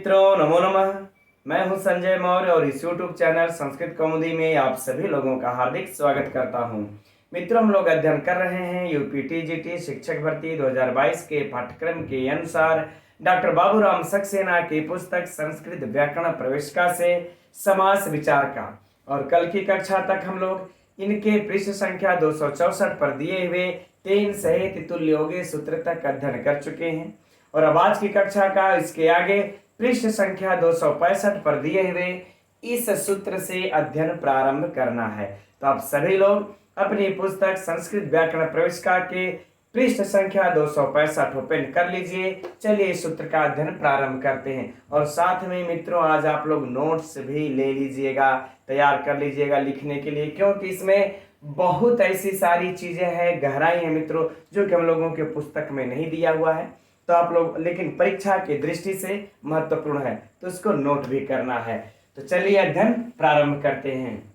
मित्रों, नमो नमः। मैं हूं संजय मौर्य और इस YouTube चैनल संस्कृत कौमुदी में आप सभी लोगों का हार्दिक स्वागत करता हूं। मित्रों, हम लोग अध्ययन कर रहे हैं यूपी टीजीटी शिक्षक भर्ती 2022 के पाठ्यक्रम के अनुसार डॉक्टर बाबूराम सक्सेना की पुस्तक संस्कृत व्याकरण प्रवेशिका से समास विचार का। और कल की कक्षा तक हम लोग इनके पृष्ठ संख्या 264 पर दिए हुए 3 सहित तुल्योगी सूत्र तक अध्ययन कर चुके हैं। और अब आज की कक्षा का इसके आगे पृष्ठ संख्या 265 पर दिए हुए इस सूत्र से अध्ययन प्रारंभ करना है। तो आप सभी लोग अपनी पुस्तक संस्कृत व्याकरण प्रवेशिका के पृष्ठ संख्या 265 ओपन कर लीजिए। चलिए इस सूत्र का अध्ययन प्रारंभ करते हैं। और साथ में मित्रों, आज आप लोग नोट्स भी ले लीजिएगा, तैयार कर लीजिएगा लिखने के लिए, क्योंकि इसमें बहुत ऐसी सारी चीजें हैं, गहराई है मित्रों, जो कि हम लोगों के पुस्तक में नहीं दिया हुआ है। तो आप लोग लेकिन परीक्षा की दृष्टि से महत्वपूर्ण है, तो इसको नोट भी करना है। तो चलिए अध्ययन प्रारंभ करते हैं।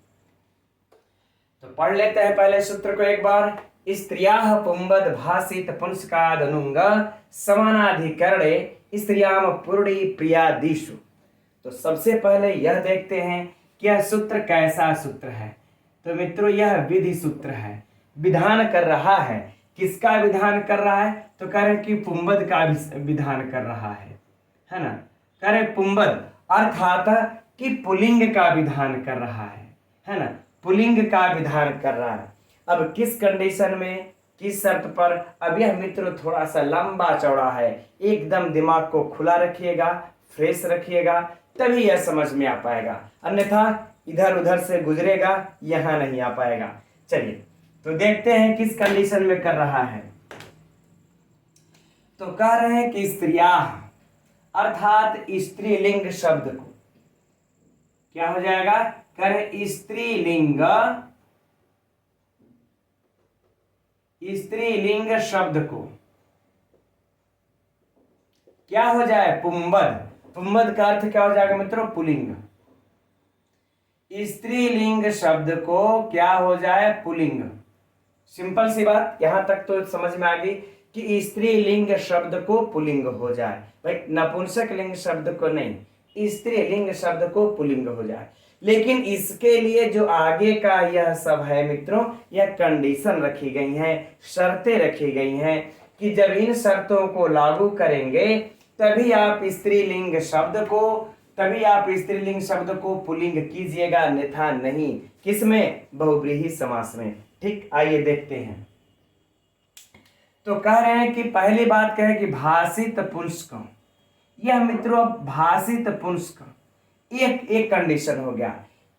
तो पढ़ लेते हैं पहले सूत्र को एक बार। स्त्रियाः पुंबद भासित पुंस्कादनुंग समानाधिकरणे स्त्रियाम पूर्णी प्रियादिषु। तो सबसे पहले यह देखते हैं कि यह सूत्र कैसा सूत्र है। तो मित्रों, यह विधि सूत्र है, विधान कर रहा है। किसका विधान कर रहा है? तो कह रहे कि पुंबद का विधान कर रहा है ना। कह रहे पुंबद अर्थात कि पुलिंग का विधान कर रहा है ना, पुलिंग का विधान कर रहा है। अब किस कंडीशन में, किस शर्त पर? अब यह मित्रों थोड़ा सा लंबा चौड़ा है, एकदम दिमाग को खुला रखिएगा, फ्रेश रखिएगा, तभी यह समझ में आ पाएगा, अन्यथा इधर उधर से गुजरेगा, यहां नहीं आ पाएगा। चलिए तो देखते हैं किस कंडीशन में कर रहा है। तो कह रहे हैं कि स्त्रियाः अर्थात स्त्रीलिंग शब्द को क्या हो जाएगा? कह रहे स्त्रीलिंग शब्द को क्या हो जाए? पुंबद। पुंबद का अर्थ क्या हो जाएगा मित्रों? पुलिंग। स्त्रीलिंग शब्द को क्या हो जाए? पुलिंग। सिंपल सी बात, यहां तक तो समझ में आ गई कि स्त्रीलिंग शब्द को पुलिंग हो जाए। भाई नपुंसक लिंग शब्द को नहीं, स्त्रीलिंग शब्द को पुलिंग हो जाए। लेकिन इसके लिए जो आगे का यह सब है मित्रों, यह कंडीशन रखी गई हैं, शर्तें रखी गई हैं कि जब इन शर्तों को लागू करेंगे तभी आप स्त्रीलिंग शब्द को पुलिंग कीजिएगा, अन्यथा नहीं। किसमें? बहुव्रीहि समास में। ठीक, आइए देखते हैं। तो कह रहे हैं कि पहली बात कहे कि भाषित पुंस्क। यह मित्रों भाषित पुंस्क एक कंडीशन हो गया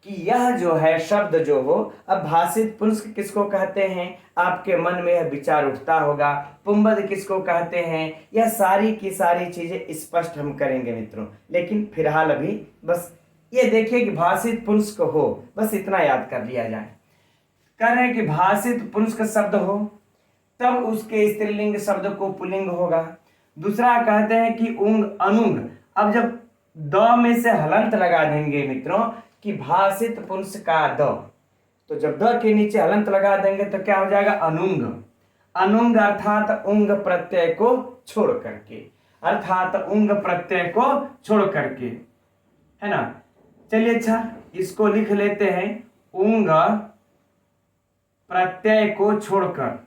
कि यह जो है शब्द जो हो, अब भाषित पुंस्क किसको कहते हैं? आपके मन में यह विचार उठता होगा। पुंबद किसको कहते हैं? यह सारी की सारी चीजें स्पष्ट हम करेंगे मित्रों, लेकिन फिलहाल अभी बस ये देखिए कि भाषित पुंस्क हो, बस इतना याद कर लिया जाए। कह रहे हैं कि भाषित पुंस्क शब्द हो तब उसके स्त्रीलिंग शब्द को पुलिंग होगा। दूसरा कहते हैं कि उंग अनुंग। अब जब द में से हलंत लगा देंगे मित्रों कि भाषित पुंस का द, तो जब द के नीचे हलंत लगा देंगे तो क्या हो जाएगा? अनुंग। अनुंग अर्थात उंग प्रत्यय को छोड़ करके, अर्थात उंग प्रत्यय को छोड़ करके, है ना। चलिए अच्छा, इसको लिख लेते हैं, उंग प्रत्यय को छोड़कर।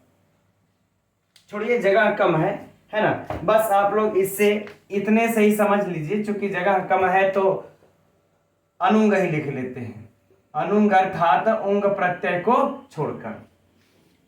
छोड़िए, जगह कम है ना, बस आप लोग इससे इतने से ही समझ लीजिए, चूंकि जगह कम है तो अनुंग ही लिख लेते हैं। अनुंग अर्थात उंग प्रत्यय को छोड़कर।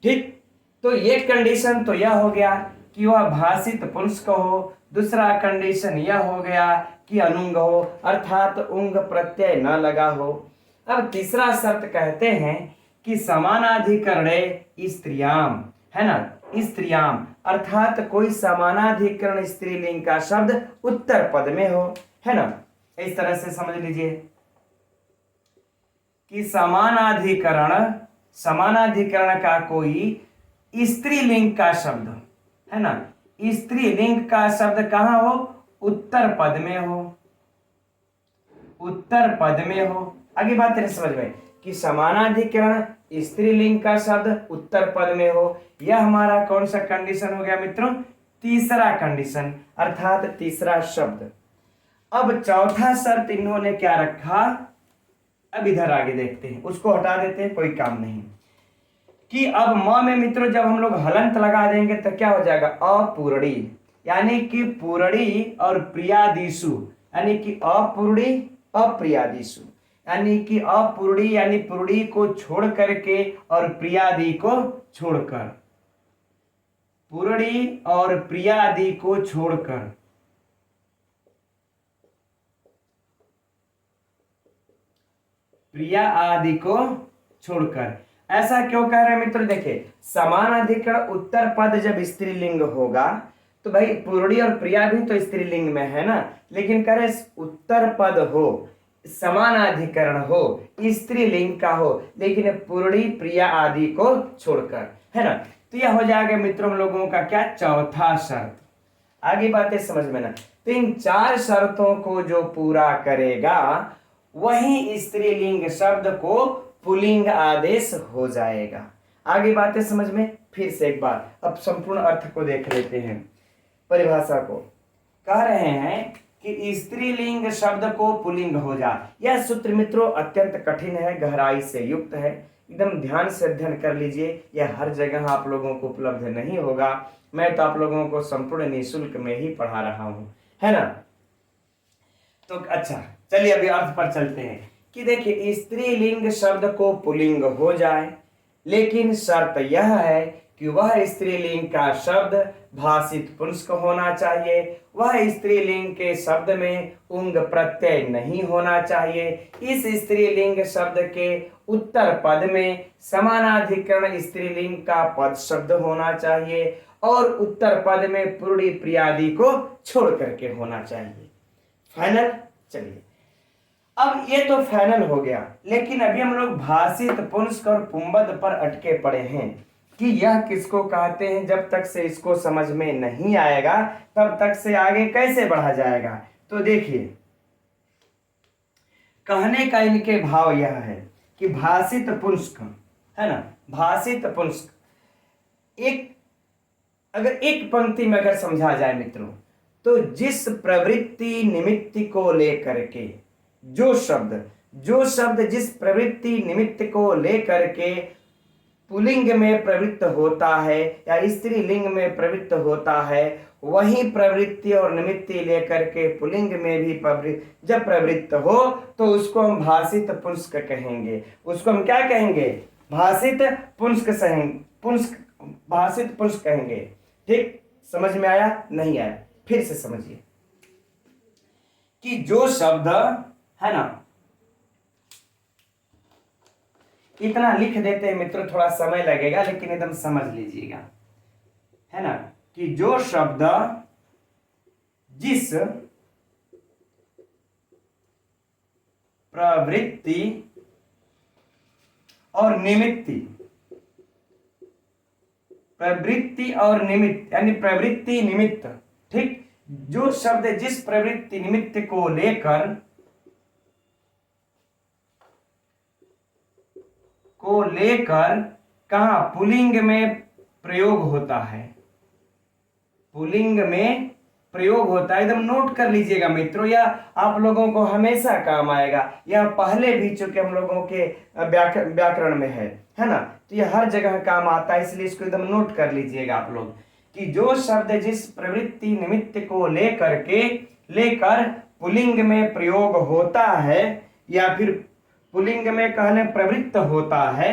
ठीक, तो ये कंडीशन तो यह हो गया कि वह भाषित पुंस्क हो। दूसरा कंडीशन यह हो गया कि अनुंग हो, अर्थात उंग प्रत्यय न लगा हो। अब तीसरा शर्त कहते हैं कि समानाधिकरणे स्त्रियाम, है ना, स्त्रियाम अर्थात कोई समानाधिकरण स्त्रीलिंग का शब्द उत्तर पद में हो, है ना। इस तरह से समझ लीजिए कि समानाधिकरण का कोई स्त्रीलिंग का शब्द, है ना, स्त्रीलिंग का शब्द कहां हो? उत्तर पद में हो, उत्तर पद में हो। आगे बात नहीं समझ में कि समानाधिकरण स्त्रीलिंग का शब्द उत्तर पद में हो। यह हमारा कौन सा कंडीशन हो गया मित्रों? तीसरा कंडीशन, अर्थात तीसरा शब्द। अब चौथा शर्त इन्होंने क्या रखा, अब इधर आगे देखते हैं, उसको हटा देते हैं, कोई काम नहीं। कि अब म में मित्रों जब हम लोग हलंत लगा देंगे तो क्या हो जाएगा, अपूर्णी, यानी कि पूर्णी और प्रियादिशु, यानी कि अपूर्णी अप्रियादिशु, यानी कि अपूर्णी यानी पूर्णी को छोड़ करके और प्रियादि को छोड़कर, पूर्णी और प्रियादि को छोड़कर, प्रिया आदि को छोड़कर। ऐसा क्यों कह रहे हैं मित्र, देखिए समानाधिकरण उत्तर पद जब स्त्रीलिंग होगा तो भाई पूर्णी और प्रिया भी तो स्त्रीलिंग में है ना, लेकिन कह रहे उत्तर पद हो, समानाधिकरण हो, स्त्रीलिंग का हो, लेकिन पूर्णी प्रिया आदि को छोड़कर, है ना। तो यह हो जाएगा मित्रों हम लोगों का क्या, चौथा शर्त। आगे बातें समझ में ना। तो इन 4 शर्तों को जो पूरा करेगा वही स्त्रीलिंग शब्द को पुल्लिंग आदेश हो जाएगा। आगे बातें समझ में, फिर से एक बार अब संपूर्ण अर्थ को देख लेते हैं। परिभाषा को कह रहे हैं कि स्त्रीलिंग शब्द को पुल्लिंग हो जा। यह सूत्र मित्रों अत्यंत कठिन है, गहराई से युक्त है, एकदम ध्यान से अध्ययन कर लीजिए। यह हर जगह आप लोगों को उपलब्ध नहीं होगा, मैं तो आप लोगों को संपूर्ण निःशुल्क में ही पढ़ा रहा हूं, है ना। तो अच्छा चलिए अभी अर्थ पर चलते हैं कि देखिए स्त्रीलिंग शब्द को पुल्लिंग हो जाए, लेकिन शर्त यह है कि वह स्त्रीलिंग का शब्द भाषित पुंस्क होना चाहिए, वह स्त्रीलिंग के शब्द में उंग प्रत्यय नहीं होना चाहिए, इस स्त्रीलिंग शब्द के उत्तर पद में समानाधिकरण स्त्रीलिंग का पद शब्द होना चाहिए और उत्तर पद में पूर्णी प्रियादि को छोड़ करके होना चाहिए। फाइनल। चलिए अब ये तो फाइनल हो गया, लेकिन अभी हम लोग भाषित पुंस्क और पुंबद पर अटके पड़े हैं कि यह किसको कहते हैं। जब तक से इसको समझ में नहीं आएगा तब तक से आगे कैसे बढ़ा जाएगा। तो देखिए कहने का इनके भाव यह है कि भाषित पुंस्क, है ना, भाषित पुंस्क एक, अगर एक पंक्ति में अगर समझा जाए मित्रों, तो जिस प्रवृत्ति निमित्त को लेकर के जो शब्द जिस प्रवृत्ति निमित्त को लेकर के पुल्लिंग में प्रवृत्त होता है या स्त्रीलिंग में प्रवृत्त होता है, वही प्रवृत्ति और निमित्ति लेकर के पुल्लिंग में भी जब प्रवृत्त हो तो उसको हम भाषित पुंस्क कहेंगे। उसको हम क्या कहेंगे, भाषित पुंस्क भाषित पुंस्क कहेंगे। ठीक, समझ में आया नहीं आया, फिर से समझिए कि जो शब्द, है ना, इतना लिख देते हैं मित्रों, थोड़ा समय लगेगा लेकिन एकदम समझ लीजिएगा, है ना, कि जो शब्द जिस प्रवृत्ति और निमित्त यानी प्रवृत्ति निमित्त, ठीक, जो शब्द जिस प्रवृत्ति निमित्त को लेकर कहां पुल्लिंग में प्रयोग होता है, पुल्लिंग में प्रयोग होता है। एकदम नोट कर लीजिएगा मित्रों, यह आप लोगों को हमेशा काम आएगा। यह पहले भी चूंकि हम लोगों के व्याकरण में है ना, तो यह हर जगह काम आता है, इसलिए इसको एकदम नोट कर लीजिएगा आप लोग कि जो शब्द जिस प्रवृत्ति निमित्त को लेकर पुल्लिंग में प्रयोग होता है या फिर पुल्लिंग में कहने प्रवृत्त होता है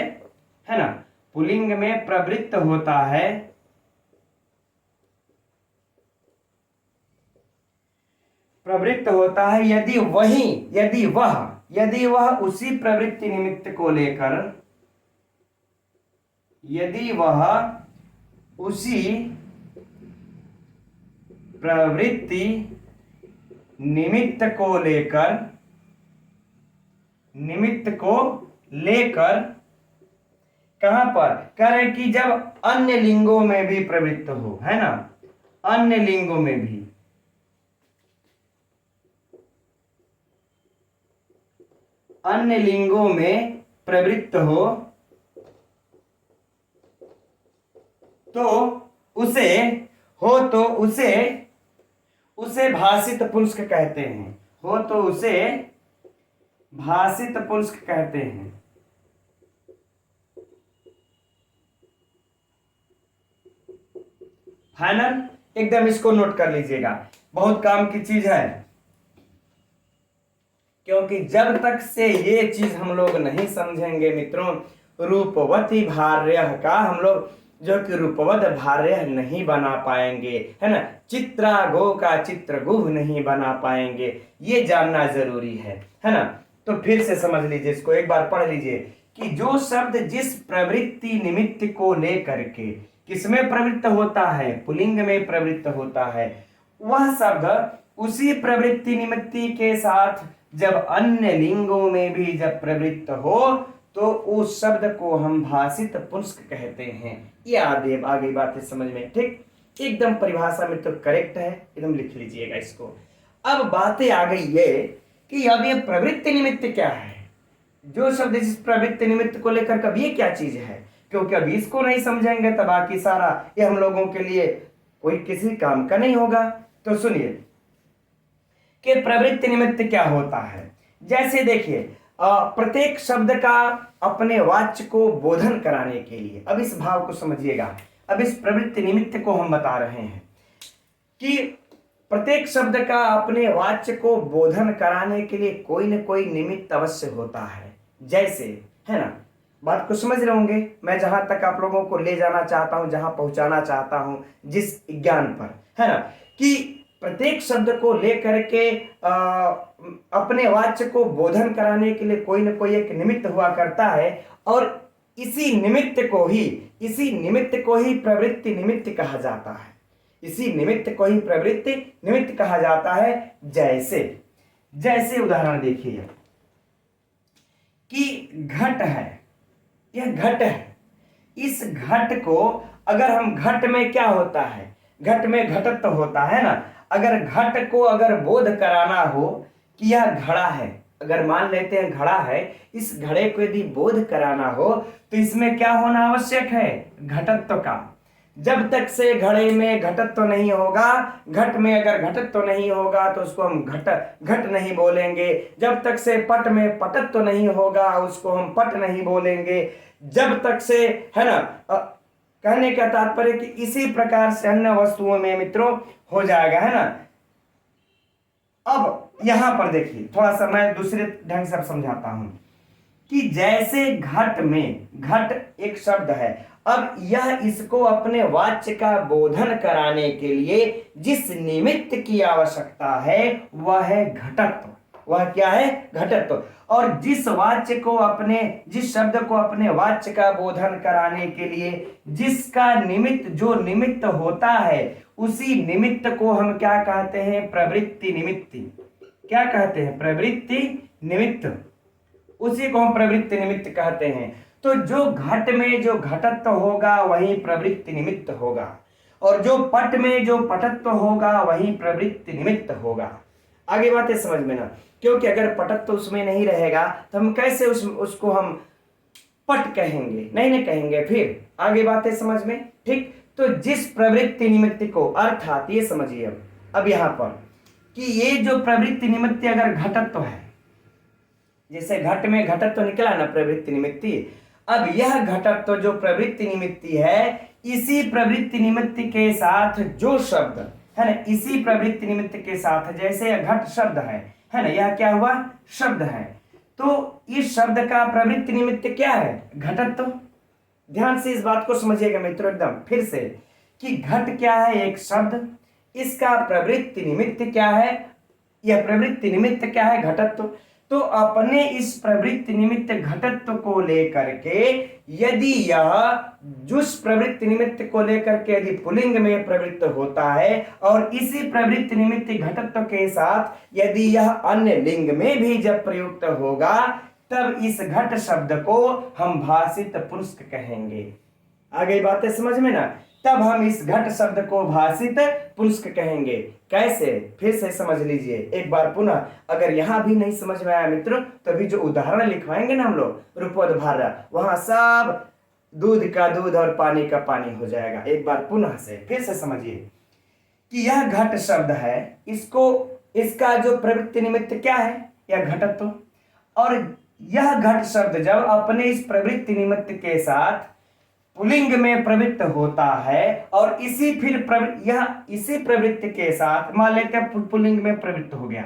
ना, पुल्लिंग में प्रवृत्त होता है, यदि वह उसी प्रवृत्ति निमित्त को लेकर, यदि वह उसी प्रवृत्ति निमित्त को लेकर कहां पर कह रहे कि जब अन्य लिंगों में भी प्रवृत्त हो, है ना, अन्य लिंगों में भी, अन्य लिंगों में प्रवृत्त हो तो उसे भाषित पुंस्क कहते हैं, हो तो उसे भाषित पुंस्क कहते हैं। फाइनल, एकदम इसको नोट कर लीजिएगा, बहुत काम की चीज है, क्योंकि जब तक से ये चीज हम लोग नहीं समझेंगे मित्रों, रूपवती भार्य का हम लोग जो कि रूपवत भार्य नहीं बना पाएंगे, है ना, चित्रा गो का चित्रगुह नहीं बना पाएंगे, ये जानना जरूरी है ना। तो फिर से समझ लीजिए, इसको एक बार पढ़ लीजिए कि जो शब्द जिस प्रवृत्ति निमित्त को लेकर के किसमें प्रवृत्त होता है, पुल्लिंग में प्रवृत्त होता है, वह शब्द उसी प्रवृत्ति निमित्ति के साथ जब अन्य लिंगों में भी जब प्रवृत्त हो तो उस शब्द को हम भाषित पुंस्क कहते हैं। ये आगे बातें समझ में, ठीक, एकदम परिभाषा में तो करेक्ट है, एकदम लिख लीजिएगा इसको। अब बातें आ गई ये कि अब ये प्रवृत्ति निमित्त क्या है, जो शब्द जिस प्रवृत्ति निमित्त को लेकर कब ये क्या चीज है, क्योंकि अभी इसको नहीं समझेंगे तो बाकी सारा ये हम लोगों के लिए कोई किसी काम का नहीं होगा। तो सुनिए कि प्रवृत्ति निमित्त क्या होता है। जैसे देखिए, प्रत्येक शब्द का अपने वाच्य को बोधन कराने के लिए, अब इस भाव को समझिएगा, अब इस प्रवृत्ति निमित्त को हम बता रहे हैं कि प्रत्येक शब्द का अपने वाच्य को बोधन कराने के लिए कोई न कोई निमित्त अवश्य होता है। जैसे, है ना, बात को समझ रहे होंगे, मैं जहां तक आप लोगों को ले जाना चाहता हूं, जहां पहुंचाना चाहता हूं जिस ज्ञान पर, है ना, कि प्रत्येक शब्द को लेकर के अपने वाच्य को बोधन कराने के लिए कोई न कोई एक निमित्त हुआ करता है, और इसी निमित्त को ही प्रवृत्ति निमित्त कहा जाता है, इसी निमित्त को ही प्रवृत्ति निमित्त कहा जाता है। जैसे उदाहरण देखिए कि घट है, यह घट है, इस घट को अगर हम, घट में क्या होता है, घट में घटत्व होता है ना, अगर घट को अगर बोध कराना हो कि यह घड़ा है, अगर मान लेते हैं घड़ा है, इस घड़े को यदि बोध कराना हो तो इसमें क्या होना आवश्यक है, घटत्व का। जब तक से घड़े में घटत्व नहीं होगा, घट में अगर घटत्व नहीं होगा तो उसको हम घट नहीं बोलेंगे। जब तक से पट में पटत्व नहीं होगा उसको हम पट नहीं बोलेंगे। जब तक से, है ना, कहने का तात्पर्य कि इसी प्रकार से अन्य वस्तुओं में मित्रों हो जाएगा, है ना। अब यहां पर देखिए, थोड़ा सा मैं दूसरे ढंग से समझाता हूं कि जैसे घट में, घट एक शब्द है, अब यह इसको अपने वाच्य का बोधन कराने के लिए जिस निमित्त की आवश्यकता है वह है घटत्व। वह क्या है, घटत्व। और जिस वाच्य को अपने, जिस शब्द को अपने वाच्य का बोधन कराने के लिए जिसका निमित्त, जो निमित्त होता है, उसी निमित्त को हम क्या कहते हैं, प्रवृत्ति निमित्ति। क्या कहते हैं, प्रवृत्ति निमित्त, उसी को हम प्रवृत्ति निमित्त कहते हैं। तो जो घट में जो घटत्व होगा वही प्रवृत्ति निमित्त होगा, और जो पट में जो पटत्व होगा वही प्रवृत्ति निमित्त होगा। आगे बातें समझ में ना, क्योंकि अगर पटत्व उसमें नहीं रहेगा तो हम कैसे उसको हम पट कहेंगे, नहीं कहेंगे। फिर आगे बातें समझ में, ठीक। तो जिस प्रवृत्ति निमित्त को, अर्थात ये समझिए अब यहां पर कि ये जो प्रवृत्ति निमित्त अगर घटत्व है, जैसे घट में घटत्व निकला ना, प्रवृत्ति निमित्ति, अब यह घटत्व जो प्रवृत्ति निमित्ति है, इसी प्रवृत्ति निमित्त के साथ जो शब्द है ना, इसी प्रवृत्ति निमित्त के साथ, जैसे घट शब्द है ना, यह क्या हुआ, शब्द है, तो इस शब्द का प्रवृत्ति निमित्त क्या है, घटत्व। ध्यान से इस बात को समझिएगा मित्रों एकदम फिर से, कि घट क्या है, एक शब्द, इसका प्रवृत्ति निमित्त क्या है, यह प्रवृत्ति निमित्त क्या है, घटत्व। तो अपने इस प्रवृत्ति निमित्त घटत्व को लेकर के यदि यह जिस प्रवृत्ति निमित्त को लेकर के यदि पुल्लिंग में प्रवृत्त होता है, और इसी प्रवृत्ति निमित्त घटत्व के साथ यदि यह अन्य लिंग में भी जब प्रयुक्त होगा, तब इस घट शब्द को हम भाषित पुंस्क कहेंगे। आगे बातें समझ में ना, तब हम इस घट शब्द को भाषित पुंस्क कहेंगे। कैसे, फिर से समझ लीजिए एक बार पुनः, अगर यहां भी नहीं समझ में आया मित्रों, तभी जो उदाहरण लिखवाएंगे ना हम लोग रूपवत भार्या, वहां सब दूध का दूध और पानी का पानी हो जाएगा। एक बार पुनः से फिर से समझिए कि यह घट शब्द है, इसको इसका जो प्रवृत्ति निमित्त क्या है, यह घटत्व। और यह घट शब्द जब अपने इस प्रवृत्ति निमित्त के साथ पुल्लिंग में प्रवृत्त होता है और इसी प्रवृत्ति के साथ मान लेते हैं पुल्लिंग में प्रवृत्त हो गया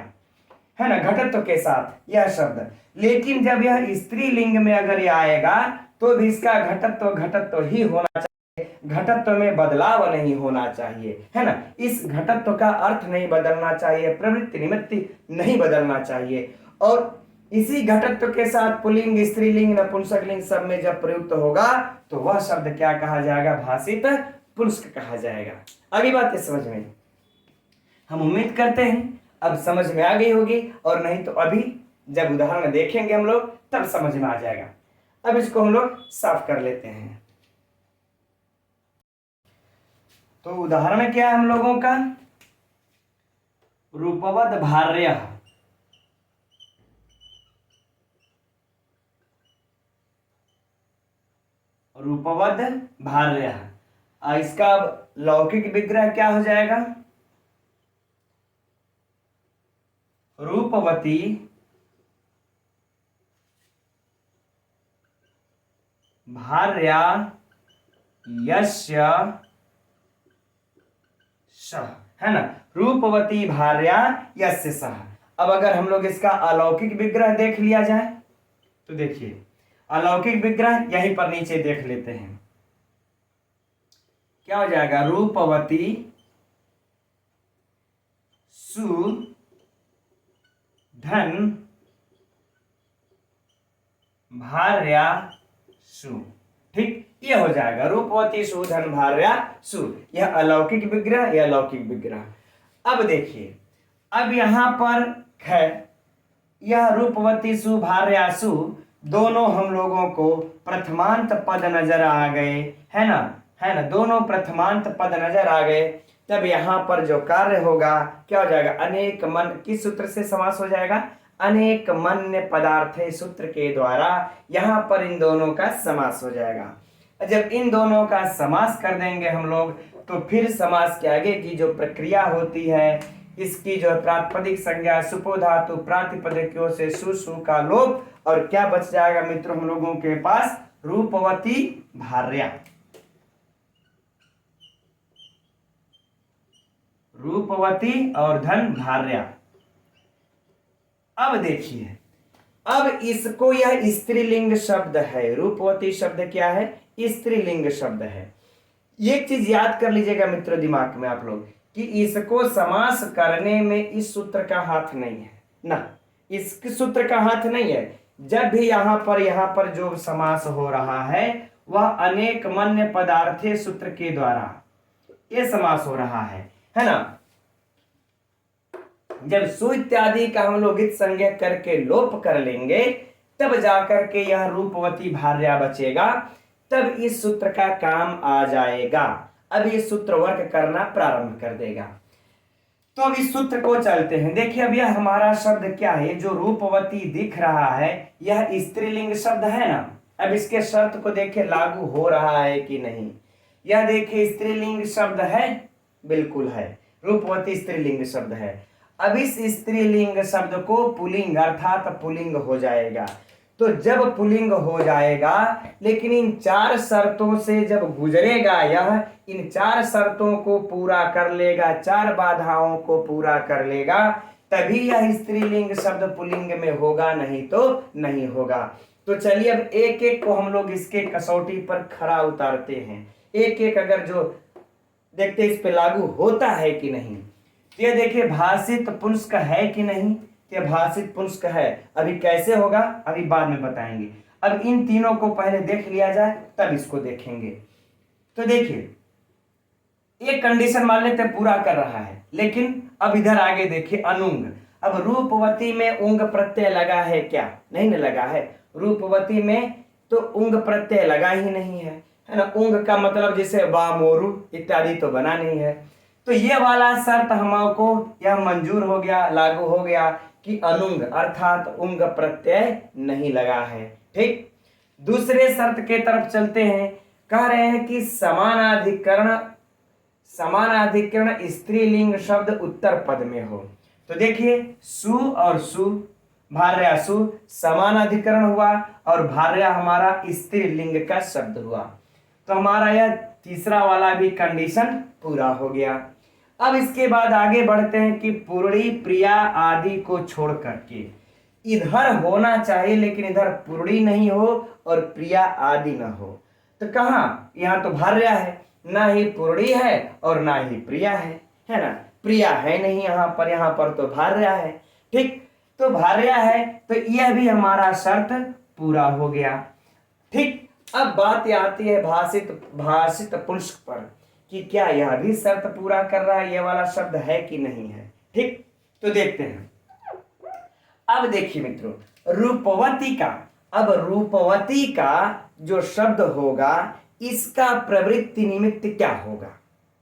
है ना, घटत्व के साथ यह शब्द, लेकिन जब यह स्त्रीलिंग में अगर यह आएगा तो भी इसका घटत्व घटत्व ही होना चाहिए, घटत्व में बदलाव नहीं होना चाहिए, है ना। इस घटत्व का अर्थ नहीं बदलना चाहिए, प्रवृत्ति निमित्त नहीं बदलना चाहिए। और इसी घटत्व के साथ पुल्लिंग, स्त्रीलिंग, नपुंसकलिंग सब में जब प्रयुक्त होगा तो वह शब्द क्या कहा जाएगा, भाषित पुंस्क कहा जाएगा। अगली बात है समझ में, हम उम्मीद करते हैं अब समझ में आ गई होगी, और नहीं तो अभी जब उदाहरण देखेंगे हम लोग तब समझ में आ जाएगा। अब इसको हम लोग साफ कर लेते हैं। तो उदाहरण क्या है हम लोगों का, रूपवद भार्य, रूपवद भार्य। इसका लौकिक विग्रह क्या हो जाएगा, रूपवती भार्या यस्य सह, है ना, रूपवती भार्या यस्य सह। अब अगर हम लोग इसका अलौकिक विग्रह देख लिया जाए तो देखिए अलौकिक विग्रह यहीं पर नीचे देख लेते हैं, क्या हो जाएगा, रूपवती सु धन भार्या सु, ठीक, ये हो जाएगा रूपवती सु धन भार्या सु, यह अलौकिक विग्रह, यह लौकिक विग्रह। अब देखिए, अब यहां पर है यह रूपवती सु भार्या सु, दोनों हम लोगों को प्रथमांत पद नजर आ गए, है ना, दोनों प्रथमांत पद नजर आ गए। तब यहां पर जो कार्य होगा क्या हो जाएगा, अनेक मन, किस सूत्र से समास हो जाएगा, अनेक मन्य पदार्थे सूत्र के द्वारा यहां पर इन दोनों का समास हो जाएगा। जब इन दोनों का समास कर देंगे हम लोग तो फिर समास के आगे की जो प्रक्रिया होती है, इसकी जो प्रातिपदिक संज्ञा सुपो धातु प्रातिपदिकों से सु का लोप, और क्या बच जाएगा मित्रों हम लोगों के पास, रूपवती भार्या, रूपवती और धन भार्या। अब देखिए, अब इसको, यह स्त्रीलिंग शब्द है, रूपवती शब्द क्या है, स्त्रीलिंग शब्द है। एक चीज याद कर लीजिएगा मित्रों दिमाग में आप लोग, कि इसको समास करने में इस सूत्र का हाथ नहीं है ना, इस सूत्र का हाथ नहीं है। जब भी यहां पर जो समास हो रहा है वह अनेक मन्य पदार्थे सूत्र के द्वारा ये समास हो रहा है ना। जब सु इत्यादि का हम लोग इत संज्ञा करके लोप कर लेंगे तब जाकर के यह रूपवती भार्या बचेगा, तब इस सूत्र का काम आ जाएगा। अब ये सूत्र वर्क करना प्रारंभ कर देगा। तो अब इस सूत्र को चलते हैं। देखिए अब यह हमारा शब्द क्या है, जो रूपवती दिख रहा है यह स्त्रीलिंग शब्द है ना। अब इसके शर्त को देखिए लागू हो रहा है कि नहीं। यह देखिए स्त्रीलिंग शब्द है, बिल्कुल है, रूपवती स्त्रीलिंग शब्द है। अब इस स्त्रीलिंग शब्द को पुल्लिंग अर्थात पुल्लिंग हो जाएगा। तो जब पुल्लिंग हो जाएगा, लेकिन इन चार शर्तों से जब गुजरेगा, यह इन चार शर्तों को पूरा कर लेगा, चार बाधाओं को पूरा कर लेगा, तभी यह स्त्रीलिंग शब्द पुल्लिंग में होगा, नहीं तो नहीं होगा। तो चलिए अब एक एक को हम लोग इसके कसौटी पर खरा उतारते हैं। एक एक अगर जो देखते इस पे लागू होता है कि नहीं। तो ये देखिए भाषित पुंस्क है कि नहीं, ये भाषित पुंस्क है। अभी कैसे होगा अभी बाद में बताएंगे। अब इन तीनों को पहले देख लिया जाए तब इसको देखेंगे। तो देखिए एक कंडीशन मान लेते पूरा कर रहा है, लेकिन अब इधर आगे देखिए अनुंग। अब रूपवती में उंग प्रत्यय लगा है क्या, नहीं लगा है। रूपवती में तो उंग प्रत्यय लगा ही नहीं है ना। उंग का मतलब जैसे वा मोरू इत्यादि तो बना नहीं है। तो ये वाला शर्त हमको यह मंजूर हो गया, लागू हो गया कि अनुंग अर्थात उंग प्रत्यय नहीं लगा है। ठीक, दूसरे शर्त के तरफ चलते हैं। कह रहे हैं कि समानाधिकरण स्त्रीलिंग शब्द उत्तर पद में हो। तो देखिए सु और सु, भार्या सु समान अधिकरण हुआ और भार्या हमारा स्त्रीलिंग का शब्द हुआ। तो हमारा यह तीसरा वाला भी कंडीशन पूरा हो गया। अब इसके बाद आगे बढ़ते हैं कि पूर्णी प्रिया आदि को छोड़ करके इधर होना चाहिए, लेकिन इधर पूर्णी नहीं हो और प्रिया आदि ना हो। तो कहाँ, यहाँ तो भार्या है, ना ही पूर्णी है और ना ही प्रिया है ना, प्रिया है नहीं यहाँ पर तो भार्या है। ठीक, तो भार्या है तो यह भी हमारा शर्त पूरा हो गया। ठीक, अब बात आती है भाषित पुंस्क पर कि क्या यह भी शर्त पूरा कर रहा है, यह वाला शब्द है कि नहीं है। ठीक, तो देखते हैं। अब देखिए मित्रों, रूपवती का, अब रूपवती का जो शब्द होगा इसका प्रवृत्ति निमित्त क्या होगा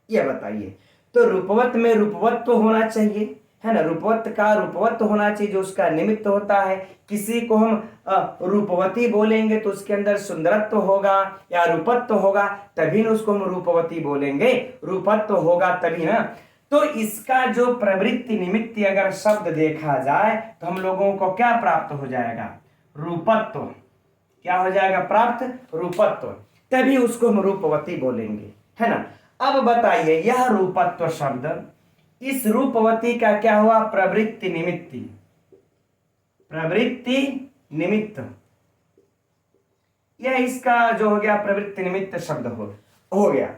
यह बताइए। तो रूपवत में रूपवत तो होना चाहिए, है ना, रूपवत का रूपवत होना चाहिए जो उसका निमित्त होता है। किसी को हम रूपवती बोलेंगे तो उसके अंदर सुंदरत्व होगा या रूपत्व होगा, तभी ना उसको हम रूपवती बोलेंगे, रूपत्व होगा तभी ना। तो इसका जो प्रवृत्ति निमित्त अगर शब्द देखा जाए तो हम लोगों को क्या प्राप्त हो जाएगा, रूपत्व। क्या हो जाएगा प्राप्त, रूपत्व, तभी उसको हम रूपवती बोलेंगे, है ना। अब बताइए यह रूपत्व शब्द, इस रूपवती का क्या हुआ, प्रवृत्ति निमित्ती, प्रवृत्ति निमित्त, यह इसका जो हो गया प्रवृत्ति निमित्त शब्द हो गया।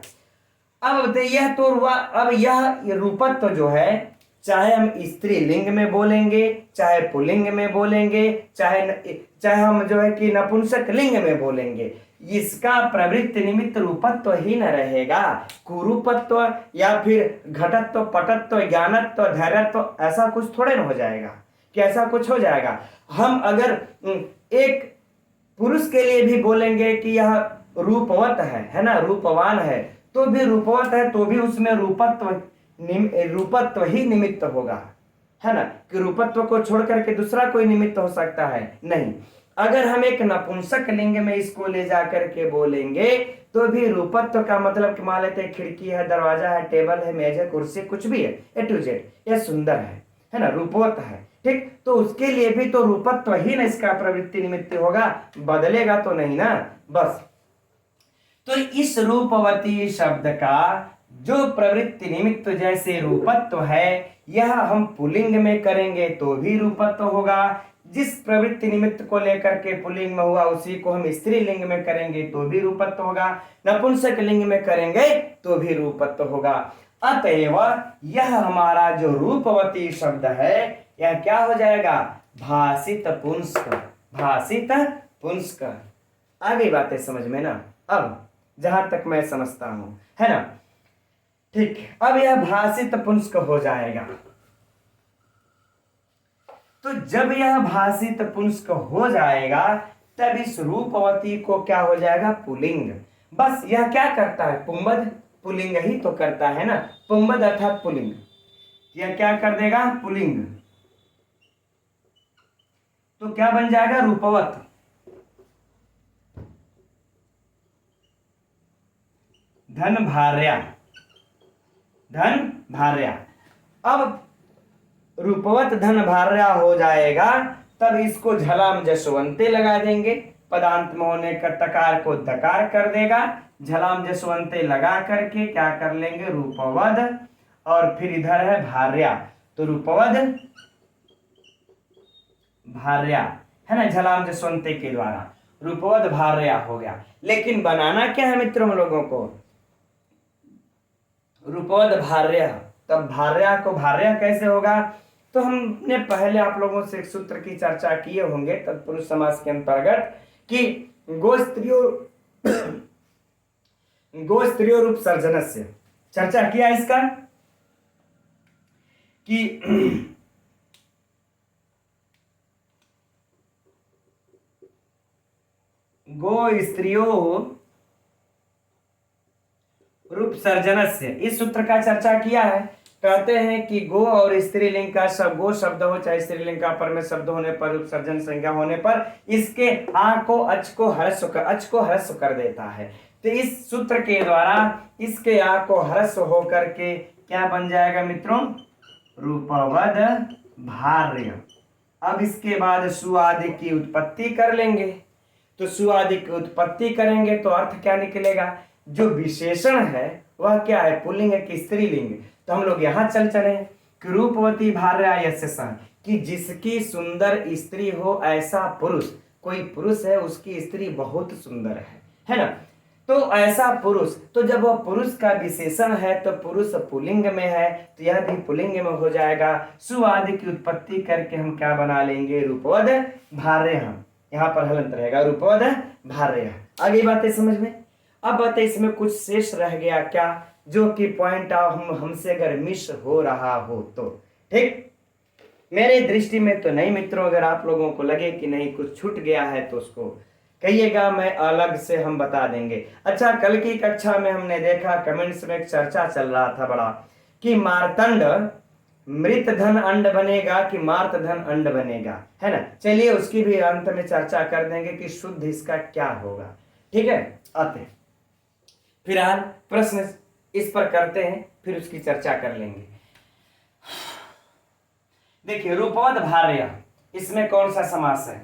अब बताइए यह तो हुआ। अब यह रूपत्व जो है चाहे हम स्त्रीलिंग में बोलेंगे, चाहे पुल्लिंग में बोलेंगे, चाहे हम जो है कि नपुंसक लिंग में बोलेंगे, इसका प्रवृत्ति निमित्त रूपत्व ही न रहेगा, कुरूपत्व या फिर घटत्व, पटत्व, ज्ञानत्व, धैर्यत्व ऐसा कुछ थोड़े न हो जाएगा कि ऐसा कुछ हो जाएगा। हम अगर एक पुरुष के लिए भी बोलेंगे कि यह रूपवत है ना, रूपवान है, तो भी रूपवत है तो भी उसमें रूपत्व ही निमित्त होगा, है ना, कि रूपत्व को छोड़ करके दूसरा कोई निमित्त हो सकता है नहीं। अगर हम एक नपुंसक लिंग में इसको ले जा करके बोलेंगे तो भी रूपत्व का मतलब कि मान लेते हैं खिड़की है, दरवाजा है, टेबल है, मेज है, कुर्सी, कुछ भी है, ए टू जेड, यह सुंदर है ना, रूपवत है। ठीक, तो उसके लिए भी तो रूपत्व ही ना इसका प्रवृत्ति निमित्त होगा, बदलेगा तो नहीं ना, बस। तो इस रूपवती शब्द का जो प्रवृत्ति निमित्त जैसे रूपत्व है, यह हम पुल्लिंग में करेंगे तो भी रूपत्व होगा, जिस प्रवृत्ति निमित्त को लेकर के पुल्लिंग में हुआ उसी को हम स्त्रीलिंग में करेंगे तो भी रूपत्व होगा, नपुंसक लिंग में करेंगे तो भी रूपत्व होगा। अतएव यह हमारा जो रूपवती शब्द है यह क्या हो जाएगा, भाषित पुंस्क, भाषित पुंस्क। आ गई बातें समझ में ना, अब जहां तक मैं समझता हूं, है ना। ठीक, अब यह भाषित पुंस्क हो जाएगा। तो जब यह भाषित पुंस्क हो जाएगा तब इस रूपवती को क्या हो जाएगा, पुल्लिंग। बस यह क्या करता है, पुंबद पुल्लिंग ही तो करता है ना, पुंबद अर्थात पुल्लिंग, यह क्या कर देगा, पुल्लिंग। तो क्या बन जाएगा, रूपवत। धन भार्या, धन भार्या। अब रूपवत धन भार्या हो जाएगा तब इसको झलाम जसवंते लगा देंगे, पदांत में होने का तकार को दकार कर देगा, झलाम जसवंते लगा करके क्या कर लेंगे, रूपवद, और फिर इधर है भार्या, तो रूपवद भार्या, है ना, झलाम जसवंते के द्वारा रूपवद भार्या हो गया। लेकिन बनाना क्या है मित्रों हम लोगों को, रूपवद भार्या। तब भार्या को भार्या कैसे होगा, तो हमने पहले आप लोगों से एक सूत्र की चर्चा किए होंगे तत्पुरुष समास के अंतर्गत कि गो स्त्रियो रूप सर्जनस्य, चर्चा किया इसका कि गो स्त्रियो रूप सर्जनस्य, इस सूत्र का चर्चा किया है। कहते हैं कि गो और स्त्रीलिंग का सब गो शब्द हो चाहे स्त्रीलिंग का पर में शब्द होने पर, उपसर्जन संज्ञा होने पर इसके आ को अच को ह्रस्व कर देता है। तो इस सूत्र के द्वारा इसके आ को ह्रस्व होकर के क्या बन जाएगा मित्रों, रूपवद भार्य। अब इसके बाद सु आदि की उत्पत्ति कर लेंगे। तो सु आदि की उत्पत्ति करेंगे तो अर्थ क्या निकलेगा? जो विशेषण है वह क्या है? पुल्लिंग है कि स्त्रीलिंग? तो हम लोग यहां चले कि रूपवती भार्या यस्य सः, कि जिसकी सुंदर स्त्री हो ऐसा पुरुष। कोई पुरुष है उसकी स्त्री बहुत सुंदर है ना? तो ऐसा पुरुष, तो जब वह पुरुष का विशेषण है तो पुरुष पुल्लिंग में है तो यह भी पुल्लिंग में हो जाएगा। सु आदि की उत्पत्ति करके हम क्या बना लेंगे? रूपवद भार्य। हम यहाँ पर हलंत रहेगा रूपवद भार्य। आगे बातें समझ में। अब बातें इसमें कुछ शेष रह गया क्या, जो कि पॉइंट हमसे अगर मिस हो रहा हो तो ठीक। मेरे दृष्टि में तो नहीं मित्रों, अगर आप लोगों को लगे कि नहीं कुछ छूट गया है तो उसको कहिएगा, मैं अलग से हम बता देंगे। अच्छा, कल की कक्षा में हमने देखा कमेंट्स में एक चर्चा चल रहा था बड़ा कि मार्तंड मृत धन अंड बनेगा कि मार्त धन अंड बनेगा, है ना? चलिए उसकी भी अंत में चर्चा कर देंगे कि शुद्ध इसका क्या होगा। ठीक है, आते फिलहाल प्रश्न इस पर करते हैं, फिर उसकी चर्चा कर लेंगे। देखिए रूपवद भार्य, इसमें कौन सा समास है?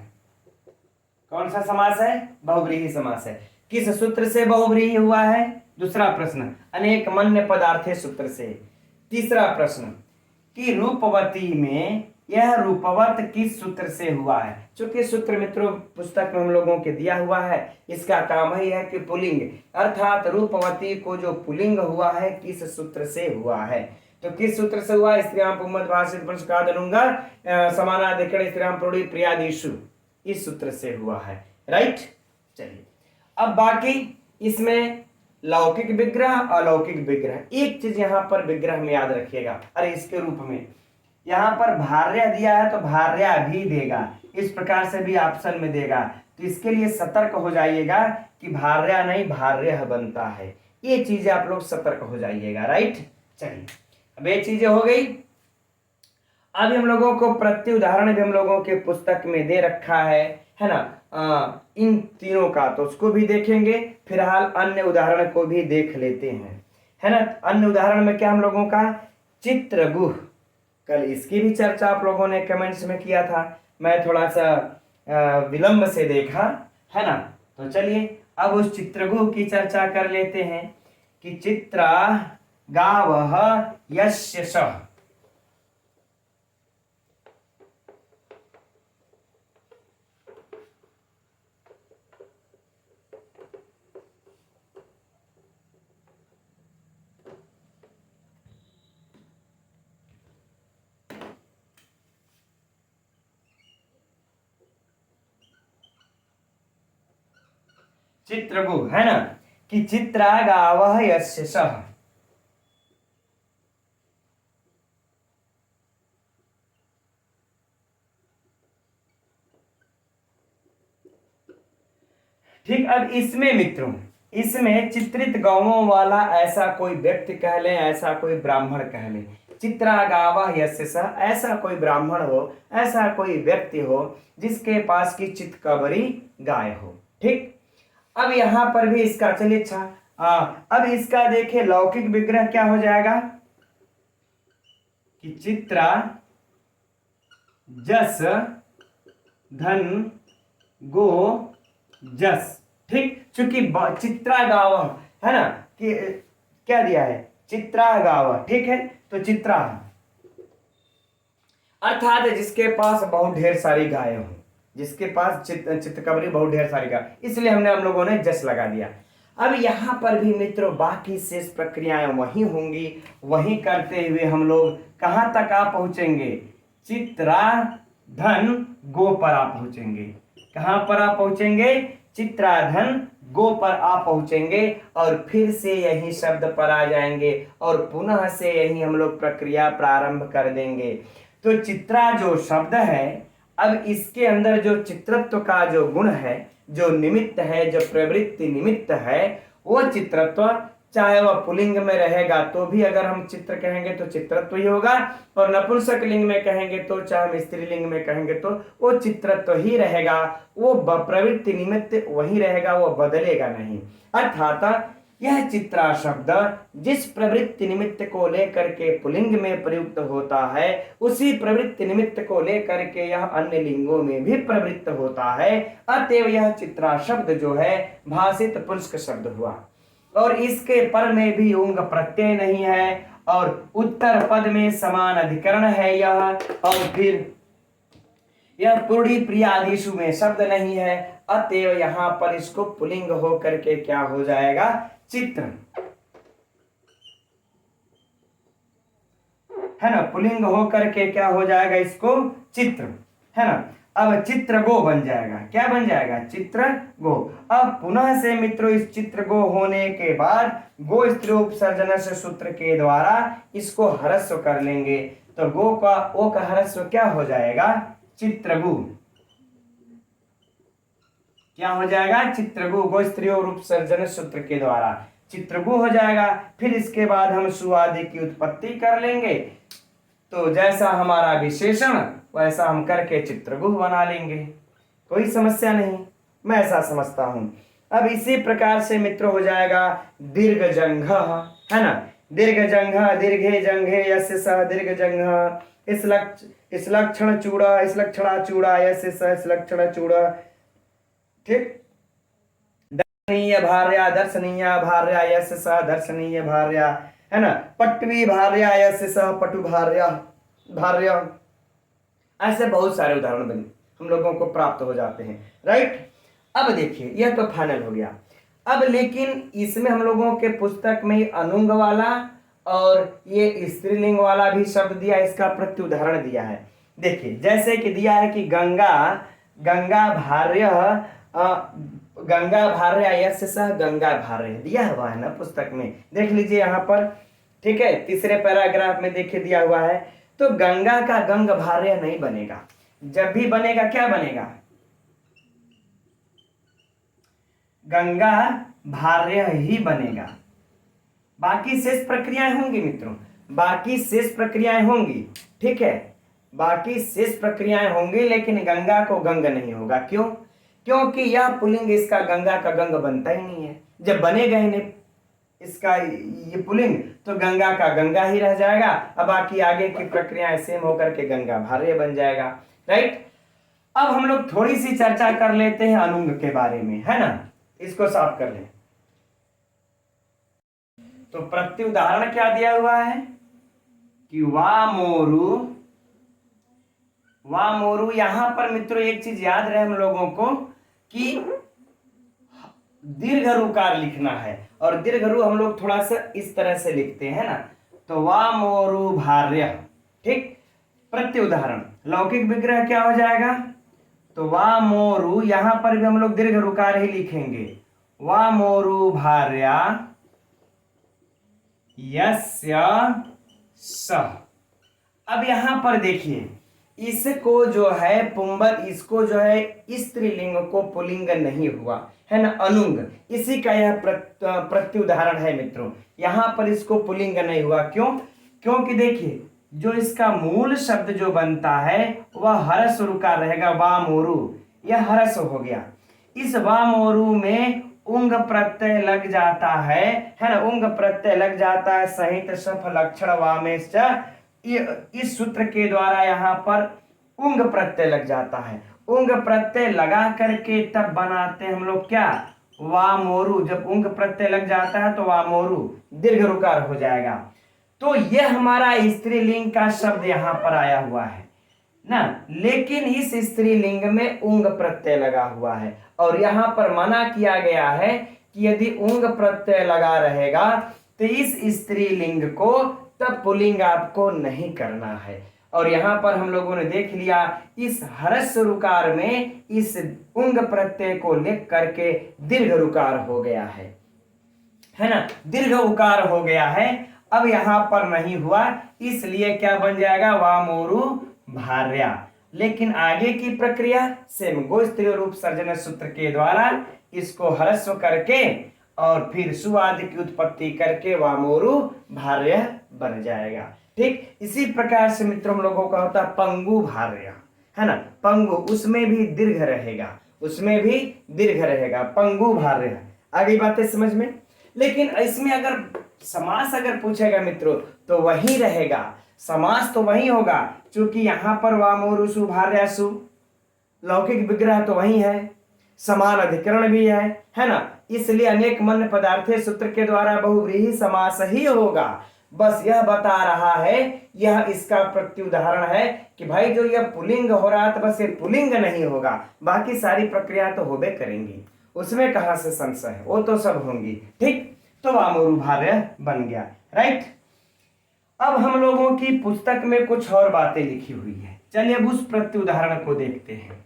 कौन सा समास है? बहुव्रीहि समास है। किस सूत्र से बहुव्रीहि हुआ है? दूसरा प्रश्न, अनेक मन्य पदार्थे सूत्र से। तीसरा प्रश्न कि रूपवती में यह रूपवत किस सूत्र से हुआ है? चूंकि सूत्र मित्रों पुस्तक में हम लोगों के दिया हुआ है, इसका काम ही है कि पुल्लिंग, अर्थात रूपवती को जो पुल्लिंग हुआ है किस सूत्र से हुआ है? तो किस सूत्र से हुआ? स्त्रियां पुम्मत भाषित पुंस्कादनुंगा समानाधिकरण स्त्रियां प्रोड़ी प्रियादिषु, इस सूत्र से हुआ है। राइट, चलिए अब बाकी इसमें लौकिक विग्रह अलौकिक विग्रह। एक चीज यहां पर विग्रह में याद रखिएगा, अरे इसके रूप में यहां पर भार्य दिया है तो भार्या भी देगा, इस प्रकार से भी ऑप्शन में देगा, तो इसके लिए सतर्क हो जाइएगा कि भार्या नहीं भार्य बनता है। ये चीजें आप लोग सतर्क हो जाइएगा। राइट, चलिए अब ये चीजें हो गई। अब हम लोगों को प्रति उदाहरण भी हम लोगों के पुस्तक में दे रखा है ना? इन तीनों का तो उसको भी देखेंगे, फिलहाल अन्य उदाहरण को भी देख लेते हैं, है ना? अन्य उदाहरण में क्या हम लोगों का? चित्रगुह, कल इसकी भी चर्चा आप लोगों ने कमेंट्स में किया था, मैं थोड़ा सा विलंब से देखा, है ना? तो चलिए अब उस चित्रगुह की चर्चा कर लेते हैं कि चित्रा गावः यस्य सः। चित्रगुह है ना, कि चित्रा गावः यस्य सः। ठीक, अब इसमें मित्रों इसमें चित्रित गौओं वाला ऐसा कोई व्यक्ति कह ले, ऐसा कोई ब्राह्मण कह ले, चित्रा गावः यस्य सः, ऐसा कोई ब्राह्मण हो, ऐसा कोई व्यक्ति हो जिसके पास की चितकबरी गाय हो। ठीक, अब यहां पर भी इसका चलिए अच्छा, अब इसका देखिए लौकिक विग्रह क्या हो जाएगा कि चित्रा जस धन गो जस। ठीक, चूंकि चित्रा गाव है ना, कि क्या दिया है? चित्रा गाव, ठीक है, तो चित्रा अर्थात जिसके पास बहुत ढेर सारी गाय हो, जिसके पास चित्तकबरी बहुत ढेर सारी गाय, इसलिए हम लोगों ने जस लगा दिया। अब यहां पर भी मित्रों बाकी शेष प्रक्रियाएं वही होंगी, वही करते हुए हम लोग कहां तक आप पहुंचेंगे? चित्रा धन गो पर आप पहुंचेंगे। कहां पर आप पहुंचेंगे? चित्राधन गो पर आप पहुंचेंगे और फिर से यही शब्द पर आ जाएंगे और पुनः से यही हम लोग प्रक्रिया प्रारंभ कर देंगे। तो चित्रा जो शब्द है, अब इसके अंदर जो चित्रत्व का जो गुण है, जो निमित्त है, जो प्रवृत्ति निमित्त है, वो चित्रत्व चाहे वह पुल्लिंग में रहेगा तो भी अगर हम चित्र कहेंगे तो चित्रत्व ही होगा, और नपुंसक लिंग में कहेंगे तो चाहे हम स्त्रीलिंग में कहेंगे तो वो चित्रत्व ही रहेगा, वो प्रवृत्ति निमित्त वही रहेगा, वो बदलेगा नहीं। अर्थात यह चित्रा शब्द जिस प्रवृत्ति निमित्त को लेकर के पुल्लिंग में प्रयुक्त होता है, उसी प्रवृत्ति निमित्त को लेकर के यह अन्य लिंगों में भी प्रवृत्त होता है। अतएव यह चित्रा शब्द जो है भाषित पुंस्क शब्द हुआ, और इसके पर में भी उंग प्रत्यय नहीं है, और उत्तर पद में समान अधिकरण है यह, और फिर यह पूर्णी प्रियादिशु में शब्द नहीं है। अतएव यहां पर इसको पुल्लिंग हो करके क्या हो जाएगा, चित्र, है ना, पुल्लिंग हो करके क्या हो जाएगा, इसको चित्र, है ना। अब चित्र गो बन जाएगा, क्या बन जाएगा, चित्र गो। अब पुनः से मित्रों इस चित्र गो होने के बाद गो स्त्री उपसर्जन से सूत्र के द्वारा इसको ह्रस्व कर लेंगे, तो गो का ओ का ह्रस्व क्या हो जाएगा, चित्रगु। क्या हो जाएगा, चित्रगु। गो स्त्री और उपसर्जन सूत्र के द्वारा चित्रगु हो जाएगा। फिर इसके बाद हम सु आदि की उत्पत्ति कर लेंगे, तो जैसा हमारा विशेषण वैसा हम करके चित्रगु बना लेंगे, कोई समस्या नहीं, मैं ऐसा समझता हूं। अब इसी प्रकार से मित्र हो जाएगा दीर्घ जंघ, है ना, दीर्घ जंघ, दीर्घे जंघे यस्य सह दीर्घ जंघ, इस लक्षण चूड़ा, इस लक्षणा चूड़ा यस्य सह इस लक्षण चूड़ा, ठीक। दर्शनीय भार्या, दर्शनीय भार्या यस्य सह दर्शनीय भार्या, है ना, पटवी भार्या यस्य सह पटु भार्या भार्या। ऐसे बहुत सारे उदाहरण बने हम लोगों को प्राप्त हो जाते हैं, राइट। अब देखिए यह तो फाइनल हो गया। अब लेकिन इसमें हम लोगों के पुस्तक में अनुंग वाला और ये स्त्रीलिंग वाला भी शब्द दिया, इसका प्रत्युदाहरण दिया है। देखिए जैसे कि दिया है कि गंगा, गंगा भार्य, गंगा भार्य यस्य सह गंगा भार्य दिया हुआ है ना पुस्तक में, देख लीजिए यहाँ पर, ठीक है, तीसरे पैराग्राफ में देखिए दिया हुआ है। तो गंगा का गंग भार्य नहीं बनेगा, जब भी बनेगा क्या बनेगा, गंगा भार्य ही बनेगा। बाकी शेष प्रक्रियाएं होंगी मित्रों, बाकी शेष प्रक्रियाएं होंगी, ठीक है, बाकी शेष प्रक्रियाएं होंगी, लेकिन गंगा को गंग नहीं होगा। क्यों, क्योंकि यह पुल्लिंग, इसका गंगा का गंग बनता ही नहीं है। जब बनेगा ही नहीं इसका ये पुल्लिंग, तो गंगा का गंगा ही रह जाएगा, अब बाकी आगे की प्रक्रियाएं सेम होकर के गंगा भार्य बन जाएगा, राइट। अब हम लोग थोड़ी सी चर्चा कर लेते हैं अनुंग के बारे में, है ना, इसको साफ कर लें। तो प्रत्युदाहरण क्या दिया हुआ है कि वामोरु, वामोरु। यहां पर मित्रों एक चीज याद रहे हम लोगों को कि दीर्घ रुकार लिखना है, और दीर्घ रु हम लोग थोड़ा सा इस तरह से लिखते हैं ना, तो वामोरु भार्य, ठीक। प्रत्युदाहरण लौकिक विग्रह क्या हो जाएगा, तो वामोरु, यहां पर भी हम लोग दीर्घ रुकार ही लिखेंगे, वामोरु भार्या यस्य सह। अब यहां पर देखिए इसको जो है पुंबर, इसको जो है स्त्रीलिंग को पुल्लिंग नहीं हुआ, है ना, अनुंग, इसी का यह प्रत्युदाहरण है मित्रों। यहां पर इसको पुल्लिंग नहीं हुआ, क्यों, क्योंकि देखिए जो इसका मूल शब्द जो बनता है वह हरस रुकार रहेगा, वामोरु, यह हरस हो गया। इस वामोरु में उंग प्रत्यय लग जाता है ना, उंग प्रत्यय लग जाता है सहित सफ लक्षण वामेश्च, इस सूत्र के द्वारा यहाँ पर उंग प्रत्यय लग जाता है। उंग प्रत्यय लगा करके तब बनाते हैं हम लोग क्या, वामोरु। जब उंग प्रत्यय लग जाता है तो वामोरु दीर्घ रुकार हो जाएगा। तो यह हमारा स्त्रीलिंग का शब्द यहाँ पर आया हुआ है ना, लेकिन इस स्त्रीलिंग में उंग प्रत्यय लगा हुआ है, और यहाँ पर मना किया गया है कि यदि उंग प्रत्यय लगा रहेगा तो इस स्त्रीलिंग को तब पुल्लिंग आपको नहीं करना है। और यहाँ पर हम लोगों ने देख लिया इस हरस रुकार में इस उंग प्रत्यय को लिख करके दीर्घ रुकार हो गया है ना, दीर्घ उकार हो गया है। अब यहाँ पर नहीं हुआ, इसलिए क्या बन जाएगा, वामोरु भार्या। लेकिन आगे की प्रक्रिया सेम, गो स्त्री रूप सर्जन सूत्र के द्वारा इसको हरस्व करके और फिर सुआदि की उत्पत्ति करके वामोरु भार्य बन जाएगा, ठीक। इसी प्रकार से मित्रों हम लोगों का होता है पंगु भार्य, है ना, पंगु, उसमें भी दीर्घ रहेगा, उसमें भी दीर्घ रहेगा, पंगु भार्य। आगे बातें समझ में। लेकिन इसमें अगर समास अगर पूछेगा मित्रों तो वही रहेगा, समास तो वही होगा, क्योंकि यहाँ पर वामोरुषु भार्यासु लौकिक विग्रह तो वही है, समान अधिकरण भी है ना, इसलिए अनेक मन्य पदार्थे सूत्र के द्वारा बहुव्रीहि समास ही होगा। बस यह बता रहा है, यह इसका प्रत्युदाहरण है कि भाई जो यह पुलिंग हो रहा था बस ये पुलिंग नहीं होगा, बाकी सारी प्रक्रिया तो होबे करेंगी, उसमें कहां से संशय है, वो तो सब होंगी। ठीक, तो वामोरु भार्य बन गया। राइट, अब हम लोगों की पुस्तक में कुछ और बातें लिखी हुई है, चलिए अब उस प्रत्युदाहरण को देखते हैं।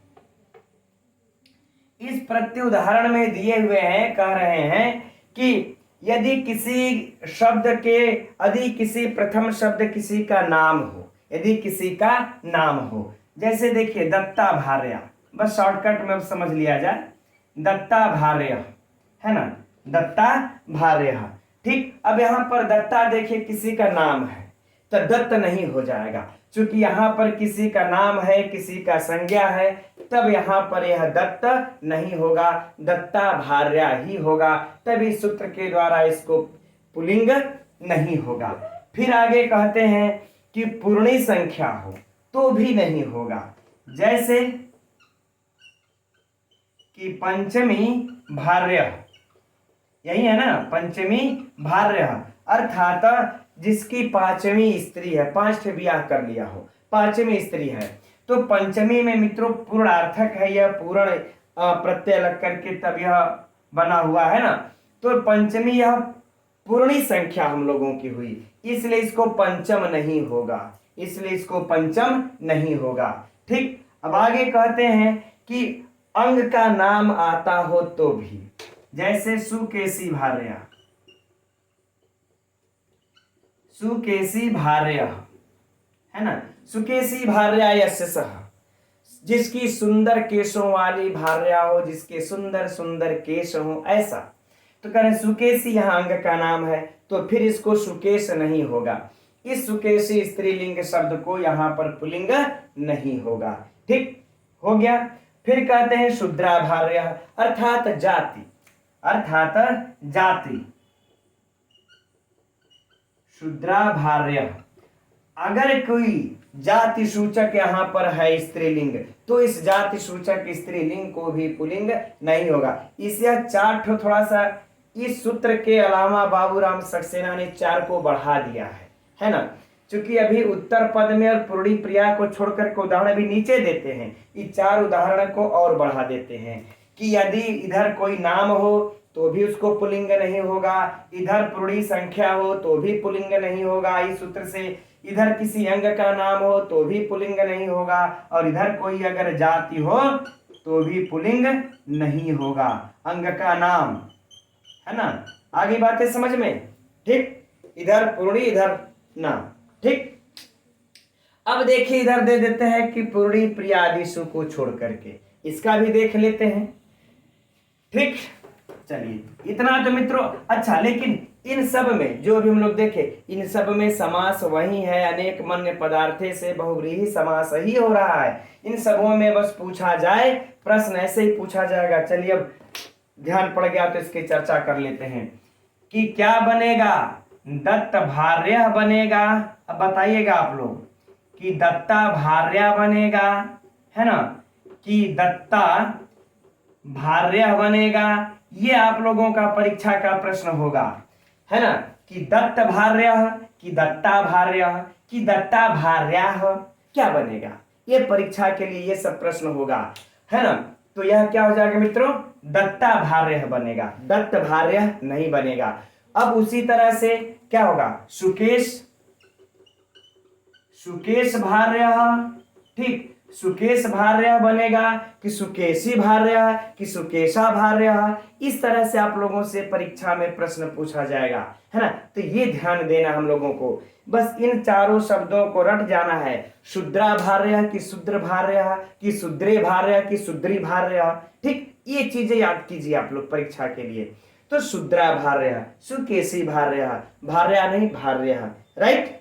इस प्रत्युदाहरण में दिए हुए हैं, कह रहे हैं कि यदि किसी शब्द के, यदि किसी प्रथम शब्द किसी का नाम हो, यदि किसी का नाम हो, जैसे देखिए दत्ता भार्या, बस शॉर्टकट में समझ लिया जाए, दत्ता भार्य है ना, दत्ता भार्य। ठीक, अब यहां पर दत्ता देखिए किसी का नाम है तो दत्त नहीं हो जाएगा, क्योंकि यहां पर किसी का नाम है, किसी का संज्ञा है, तब यहां पर यह दत्त नहीं होगा, दत्ता भार्या ही होगा, तभी सूत्र के द्वारा इसको पुल्लिंग नहीं होगा। फिर आगे कहते हैं कि पूर्णी संख्या हो तो भी नहीं होगा, जैसे कि पंचमी भार्य, यही है ना, पंचमी भार्य, अर्थात जिसकी पांचवी स्त्री है, 5 ब्याह कर लिया हो, पांचवी स्त्री है, तो पंचमी में मित्रों पूर्णार्थक है, यह पूर्ण प्रत्यय लग करके तब यह बना हुआ है ना, तो पंचमी यह पूर्णी संख्या हम लोगों की हुई, इसलिए इसको पंचम नहीं होगा, इसलिए इसको पंचम नहीं होगा। ठीक, अब आगे कहते हैं कि अंग का नाम आता हो तो भी, जैसे सुकेशी भार्या, सुकेशी भार्य है ना, सुकेशी भार्या यस्य सह, जिसकी सुंदर केशों वाली भार्या हो, जिसके सुंदर सुंदर केश हो, ऐसा। तो कह रहे सुकेशी यहाँ अंग का नाम है, तो फिर इसको सुकेश नहीं होगा, इस सुकेशी स्त्रीलिंग शब्द को यहाँ पर पुल्लिंग नहीं होगा। ठीक हो गया। फिर कहते हैं शूद्रा भार्य, अर्थात जाति, अर्थात जाति, शूद्रा भार्य। अगर कोई जाति सूचक यहाँ पर है स्त्रीलिंग, तो इस जाति सूचक स्त्रीलिंग को भी पुल्लिंग नहीं होगा। इसे 4 थोड़ा सा इस सूत्र के अलावा बाबूराम सक्सेना ने 4 को बढ़ा दिया है ना, क्योंकि अभी उत्तर पद में और पूर्णी प्रिया को छोड़कर के उदाहरण भी नीचे देते हैं, ये 4 उदाहरण को और बढ़ा देते हैं कि यदि इधर कोई नाम हो तो भी उसको पुल्लिंग नहीं होगा, इधर पूर्णी संख्या हो तो भी पुल्लिंग नहीं होगा इस सूत्र से, इधर किसी अंग का नाम हो तो भी पुल्लिंग नहीं होगा, और इधर कोई अगर जाति हो तो भी पुल्लिंग नहीं होगा, अंग का नाम, है ना। आगे बातें समझ में। ठीक, इधर पूर्णी इधर नाम। ठीक, अब देखिए इधर दे देते हैं कि पूर्णी प्रिया आदिशु को छोड़ करके, इसका भी देख लेते हैं। ठीक, चलिए इतना तो मित्रों अच्छा, लेकिन इन सब में जो भी हम लोग देखे, इन सब में समास वही है, अनेक मन्य पदार्थे से बहुव्रीहि समास ही हो रहा है। इन सबों में बस पूछा जाए प्रश्न, ऐसे ही पूछा जाएगा। चलिए अब ध्यान पड़ गया तो इसकी चर्चा कर लेते हैं कि क्या बनेगा, दत्त भार्य बनेगा। अब बताइएगा आप लोग कि दत्ता भार्या बनेगा, है ना, कि दत्ता भार्य बनेगा, ये आप लोगों का परीक्षा का प्रश्न होगा, है ना, कि दत्त भार्य कि दत्ता भार्य कि दत्ता भार्या क्या बनेगा, ये परीक्षा के लिए ये सब प्रश्न होगा, है ना। तो यह क्या हो जाएगा मित्रों, दत्ता भार्य बनेगा, दत्त भार्य नहीं बनेगा। अब उसी तरह से क्या होगा, सुकेश, सुकेश भार्य, ठीक, सुकेश भार्य बनेगा कि सुकेशी भार्य कि सुकेशा भार्य, इस तरह से आप लोगों से परीक्षा में प्रश्न पूछा जाएगा, है ना। तो ये ध्यान देना हम लोगों को, बस इन चारों शब्दों को रट जाना है, शूद्रा भार्य कि शूद्र भार्य कि शूद्रे भार्य कि शूद्री भार्य। ठीक, ये चीजें याद कीजिए आप लोग परीक्षा के लिए। तो शूद्रा भार्य, सुकेशी भार्य, भार्या नहीं भार्य, राइट।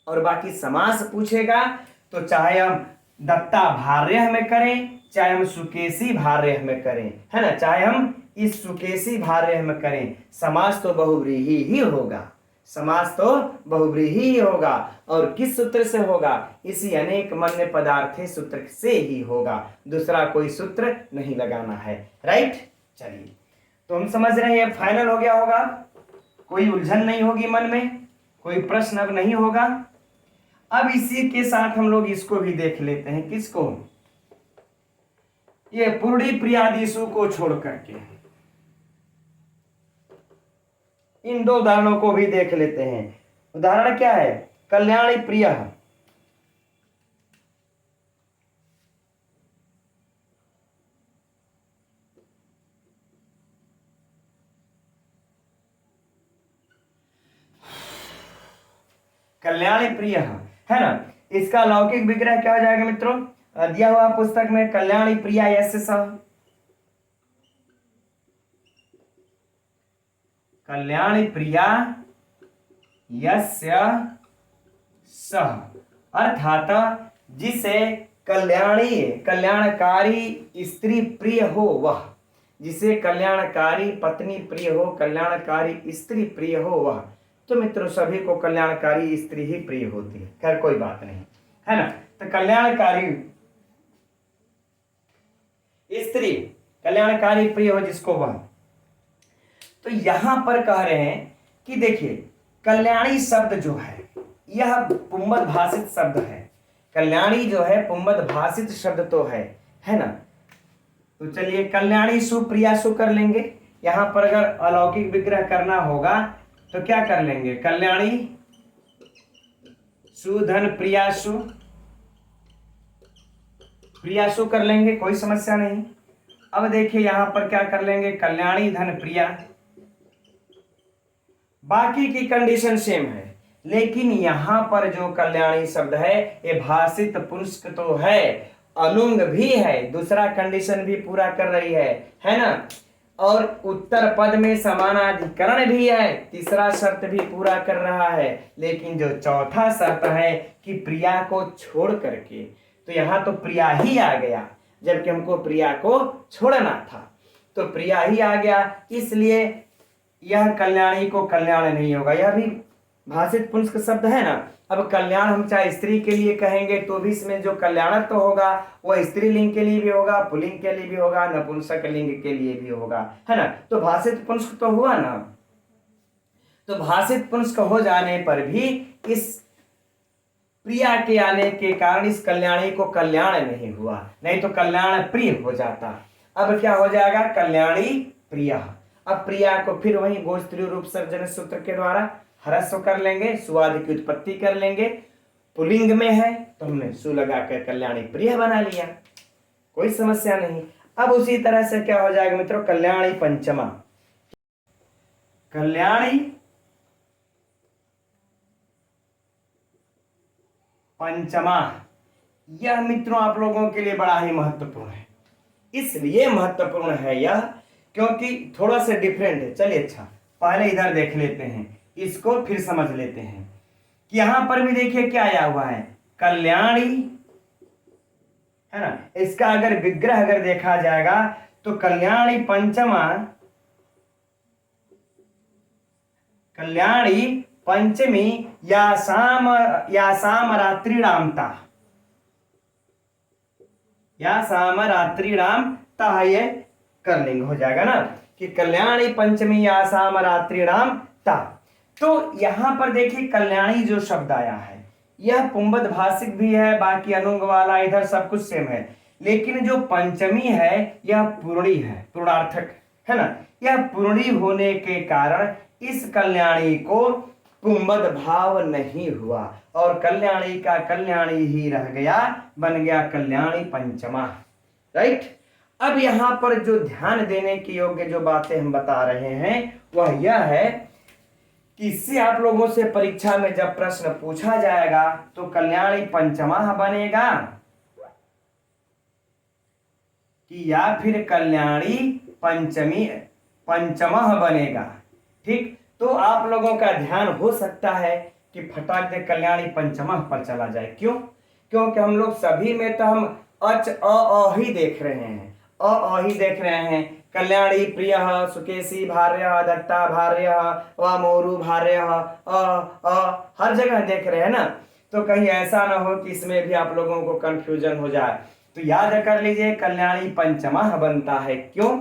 और बाकी समास पूछेगा तो चाहे हम दत्ता भार्य में करें, चाहे हम सुकेशी भार्य में करें, है ना, चाहे हम इस सुकेसी भार्य हम करें, समास तो बहुव्रीहि ही होगा, समास तो बहुव्रीहि ही होगा। और किस सूत्र से होगा? इसी अनेक मन्य पदार्थे सूत्र से ही होगा, दूसरा कोई सूत्र नहीं लगाना है। राइट, चलिए तो हम समझ रहे हैं, फाइनल हो गया होगा, कोई उलझन नहीं होगी मन में, कोई प्रश्न अब नहीं होगा। अब इसी के साथ हम लोग इसको भी देख लेते हैं, किसको? ये पूर्णी प्रियादिशु को छोड़ करके इन दो उदाहरणों को भी देख लेते हैं। उदाहरण क्या है? कल्याणी प्रिय, कल्याणी प्रिय है ना। इसका लौकिक विग्रह क्या हो जाएगा मित्रों? दिया हुआ पुस्तक में कल्याणी प्रिया यस्य सह, कल्याणी प्रिया यस्य सह, अर्थात जिसे कल्याणकारी स्त्री प्रिय हो वह, जिसे कल्याणकारी पत्नी प्रिय हो, कल्याणकारी स्त्री प्रिय हो वह। तो मित्रों सभी को कल्याणकारी स्त्री ही प्रिय होती है, खैर कोई बात नहीं, है ना। तो कल्याणकारी स्त्री, कल्याणकारी प्रिय हो जिसको वह। तो यहां पर कह रहे हैं कि देखिए कल्याणी शब्द जो है यह पुंबद भाषित शब्द है, कल्याणी जो है पुंबद भाषित शब्द तो है ना। तो चलिए कल्याणी सुप्रिया सु कर लेंगे। यहां पर अगर अलौकिक विग्रह करना होगा तो क्या कर लेंगे? कल्याणी सुधन प्रियासु, प्रियासु कर लेंगे, कोई समस्या नहीं। अब देखिए यहां पर क्या कर लेंगे? कल्याणी धन प्रिया। बाकी की कंडीशन सेम है, लेकिन यहां पर जो कल्याणी शब्द है ये भाषित पुंस्क तो है, अनुंग भी है, दूसरा कंडीशन भी पूरा कर रही है ना। और उत्तर पद में समानाधिकरण भी है, तीसरा शर्त भी पूरा कर रहा है। लेकिन जो चौथा शर्त है कि प्रिया को छोड़ करके, तो यहां तो प्रिया ही आ गया, जबकि हमको प्रिया को छोड़ना था, तो प्रिया ही आ गया, इसलिए यह कल्याणी को कल्याण नहीं होगा। यह भी भाषित पुंस्क शब्द है ना। अब कल्याण हम चाहे स्त्री के लिए कहेंगे तो भी इसमें जो कल्याणत्व तो होगा वह स्त्रीलिंग के लिए भी होगा, पुल्लिंग के लिए भी होगा, नपुंसक लिंग के लिए भी होगा, है ना। तो भाषित पुंस्क तो हुआ ना। तो भाषित पुंस्क हो जाने पर भी इस प्रिया के आने के कारण इस कल्याणी को कल्याण नहीं हुआ, नहीं तो कल्याण प्रिय हो जाता। अब क्या हो जाएगा? कल्याणी प्रिया। अब प्रिया को फिर वही गोस्त्रीय रूप सर्जन सूत्र के द्वारा ह्रस्व कर लेंगे, सुआदि की उत्पत्ति कर लेंगे, पुलिंग में है तो हमने सु लगाकर कल्याणी प्रिय बना लिया, कोई समस्या नहीं। अब उसी तरह से क्या हो जाएगा मित्रों? कल्याणी पंचमा, कल्याणी पंचमा, यह मित्रों आप लोगों के लिए बड़ा ही महत्वपूर्ण है। इसलिए महत्वपूर्ण है यह क्योंकि थोड़ा सा डिफरेंट है। चलिए अच्छा पहले इधर देख लेते हैं, इसको फिर समझ लेते हैं कि यहां पर भी देखिए क्या आया हुआ है? कल्याणी, है ना। इसका अगर विग्रह अगर देखा जाएगा तो कल्याणी पंचमा, कल्याणी पंचमी या साम रात्रिणामता, या साम रात्रिणामता, ये कर लेंगे, हो जाएगा ना कि कल्याणी पंचमी या साम रात्रिणामता। तो यहां पर देखिए कल्याणी जो शब्द आया है यह पुंबद भाषिक भी है, बाकी अनुंग वाला इधर सब कुछ सेम है, लेकिन जो पंचमी है यह पूर्णी है, पूर्णार्थक है ना। यह पूर्णी होने के कारण इस कल्याणी को पुंबद भाव नहीं हुआ और कल्याणी का कल्याणी ही रह गया, बन गया कल्याणी पंचमा। राइट। अब यहां पर जो ध्यान देने की योग्य जो बातें हम बता रहे हैं वह यह है कि इससे आप लोगों से परीक्षा में जब प्रश्न पूछा जाएगा तो कल्याणी पंचमा बनेगा कि या फिर कल्याणी पंचमा बनेगा। ठीक, तो आप लोगों का ध्यान हो सकता है कि फटाक दे कल्याणी पंचमा पर चला जाए। क्यों? क्योंकि हम लोग सभी में तो हम अच अ ही देख रहे हैं, अ ही देख रहे हैं, कल्याणी प्रिय, सुकेशी भार्य, दत्ता भार्य, व मोरू भार्य, हर जगह देख रहे हैं ना। तो कहीं ऐसा ना हो कि इसमें भी आप लोगों को कंफ्यूजन हो जाए। तो याद कर लीजिए कल्याणी पंचमः बनता है। क्यों?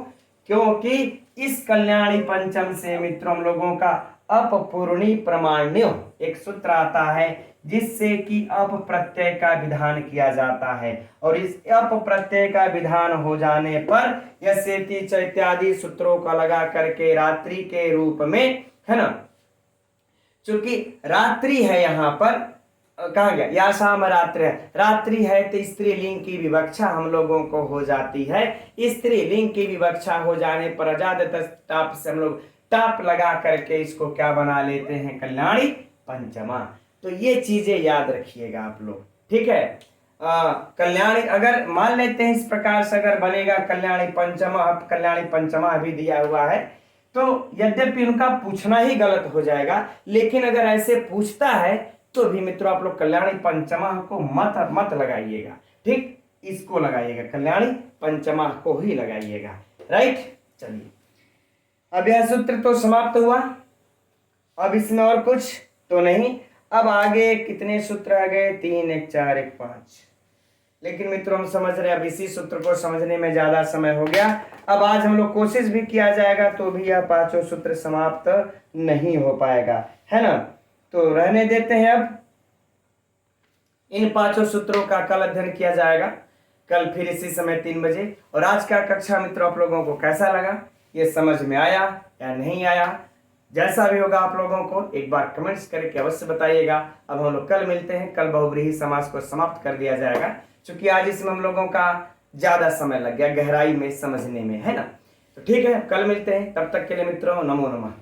क्योंकि इस कल्याणी पंचम से मित्रों हम लोगों का अपपूर्णी प्रमाण्यो एक सूत्र आता है, जिससे कि अप प्रत्यय का विधान किया जाता है। और इस अप प्रत्यय का विधान हो जाने पर यस्येति च इत्यादि सूत्रों का लगा करके रात्रि के रूप में, है ना, चूंकि रात्रि है यहाँ पर, कहा गया या शाम रात्रि है, रात्रि है तो स्त्रीलिंग की विवक्षा हम लोगों को हो जाती है। स्त्रीलिंग की विवक्षा हो जाने पर अजाद टाप से हम लोग टाप लगा करके इसको क्या बना लेते हैं, कल्याणी पंचमा। तो ये चीजें याद रखिएगा आप लोग, ठीक है। कल्याणी अगर मान लेते हैं इस प्रकार से अगर बनेगा कल्याणी पंचमा, अब कल्याणी पंचमा अभी दिया हुआ है, तो यद्यपि उनका पूछना ही गलत हो जाएगा, लेकिन अगर ऐसे पूछता है तो भी मित्रों आप लोग कल्याणी पंचमा को मत लगाइएगा, ठीक, इसको लगाइएगा, कल्याणी पंचमा को ही लगाइएगा, राइट। चलिए अब यह सूत्र तो समाप्त हुआ। अब इसमें और कुछ तो नहीं। अब आगे कितने सूत्र आ गए, 3 1 4 1 5। लेकिन मित्रों हम समझ रहे हैं अब इसी सूत्र को समझने में ज्यादा समय हो गया। अब आज हम लोग कोशिश भी किया जाएगा तो भी यह पांचों सूत्र समाप्त नहीं हो पाएगा, है ना। तो रहने देते हैं। अब इन पांचों सूत्रों का कल अध्ययन किया जाएगा, कल फिर इसी समय 3 बजे। और आज का कक्षा मित्रों आप लोगों को कैसा लगा, ये समझ में आया या नहीं आया, जैसा भी होगा आप लोगों को एक बार कमेंट्स करके अवश्य बताइएगा। अब हम लोग कल मिलते हैं, कल बहुव्रीहि समास को समाप्त कर दिया जाएगा, क्योंकि आज इसमें हम लोगों का ज्यादा समय लग गया गहराई में समझने में, है ना। तो ठीक है, कल मिलते हैं, तब तक के लिए मित्रों नमो नमः।